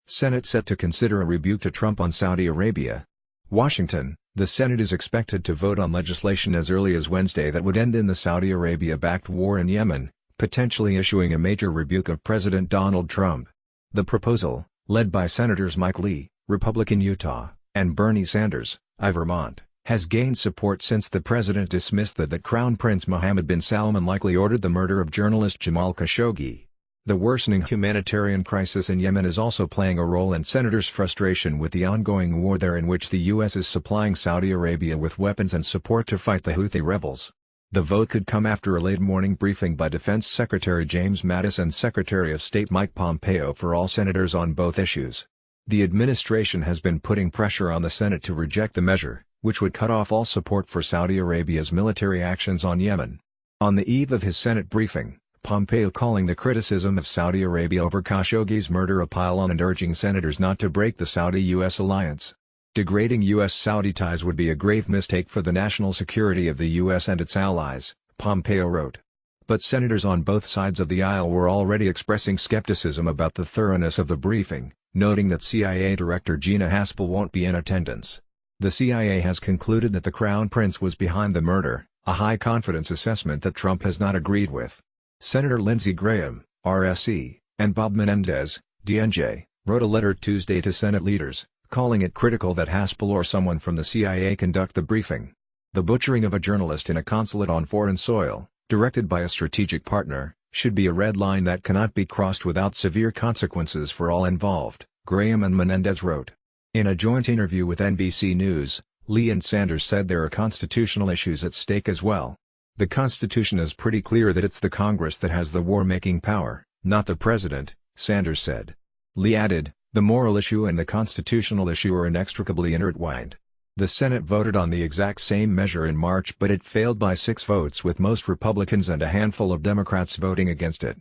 Senate set to consider a rebuke to Trump on Saudi Arabia. Washington, the Senate is expected to vote on legislation as early as Wednesday that would end in the Saudi Arabia-backed war in Yemen, potentially issuing a major rebuke of President Donald Trump. The proposal, led by Senators Mike Lee, Republican Utah, and Bernie Sanders, Vermont, has gained support since the president dismissed that Crown Prince Mohammed bin Salman likely ordered the murder of journalist Jamal Khashoggi. The worsening humanitarian crisis in Yemen is also playing a role in senators' frustration with the ongoing war there, in which the U.S. is supplying Saudi Arabia with weapons and support to fight the Houthi rebels. The vote could come after a late-morning briefing by Defense Secretary James Mattis and Secretary of State Mike Pompeo for all senators on both issues. The administration has been putting pressure on the Senate to reject the measure, which would cut off all support for Saudi Arabia's military actions on Yemen. On the eve of his Senate briefing, Pompeo calling the criticism of Saudi Arabia over Khashoggi's murder a pile-on and urging senators not to break the Saudi-U.S. alliance. Degrading U.S.-Saudi ties would be a grave mistake for the national security of the U.S. and its allies, Pompeo wrote. But senators on both sides of the aisle were already expressing skepticism about the thoroughness of the briefing, noting that CIA Director Gina Haspel won't be in attendance. The CIA has concluded that the Crown Prince was behind the murder, a high-confidence assessment that Trump has not agreed with. Senator Lindsey Graham, RSC, and Bob Menendez, DNJ, wrote a letter Tuesday to Senate leaders, calling it critical that Haspel or someone from the CIA conduct the briefing. The butchering of a journalist in a consulate on foreign soil, directed by a strategic partner, should be a red line that cannot be crossed without severe consequences for all involved, Graham and Menendez wrote. In a joint interview with NBC News, Lee and Sanders said there are constitutional issues at stake as well. The Constitution is pretty clear that it's the Congress that has the war-making power, not the President, Sanders said. Lee added, the moral issue and the constitutional issue are inextricably intertwined. The Senate voted on the exact same measure in March, but it failed by 6 votes, with most Republicans and a handful of Democrats voting against it.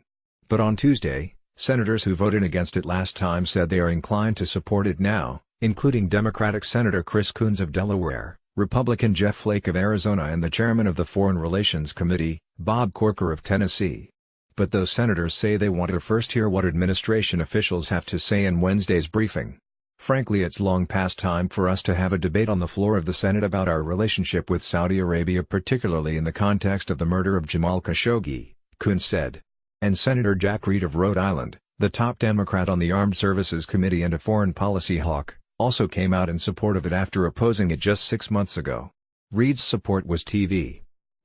But on Tuesday, senators who voted against it last time said they are inclined to support it now, including Democratic Senator Chris Coons of Delaware, Republican Jeff Flake of Arizona, and the chairman of the Foreign Relations Committee, Bob Corker of Tennessee. But those senators say they want to first hear what administration officials have to say in Wednesday's briefing. Frankly, it's long past time for us to have a debate on the floor of the Senate about our relationship with Saudi Arabia, particularly in the context of the murder of Jamal Khashoggi, Coons said. And Senator Jack Reed of Rhode Island, the top Democrat on the Armed Services Committee and a foreign policy hawk, also came out in support of it after opposing it just 6 months ago. Reed's support was TV.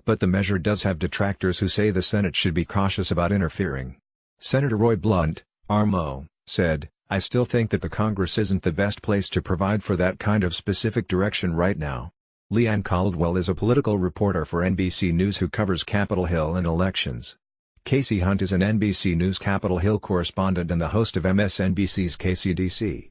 But the measure does have detractors who say the Senate should be cautious about interfering. Senator Roy Blunt, RMO, said, I still think that the Congress isn't the best place to provide for that kind of specific direction right now. Leanne Caldwell is a political reporter for NBC News who covers Capitol Hill and elections. Casey Hunt is an NBC News Capitol Hill correspondent and the host of MSNBC's KCDC.